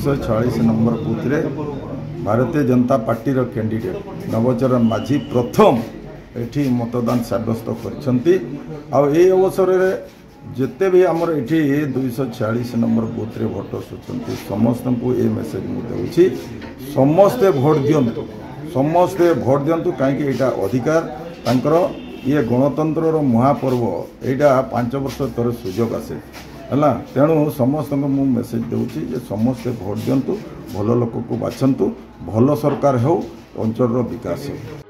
246 number booth रे Bharatiya Janata party रो candidate नवचरण माझी प्रथम एठी मतदान सब्यस्त करछंती आ ए अवसर रे जिते भी आमर एठी 246 नंबर बूथ रे भोट सुचंती समस्त को ए मेसेज मु देउछि समस्ते भोट दियंतु कहीं एटा अधिकार तांकर ये गणतंत्र रो महापर्व एटा 5 वर्ष तर सुजोग आसे है तेणु समस्त मु मेसेज देउछि जे समस्ते भोट दियंतु भल लोक को बाछंतु भल सरकार हो अंचल रो विकास हो।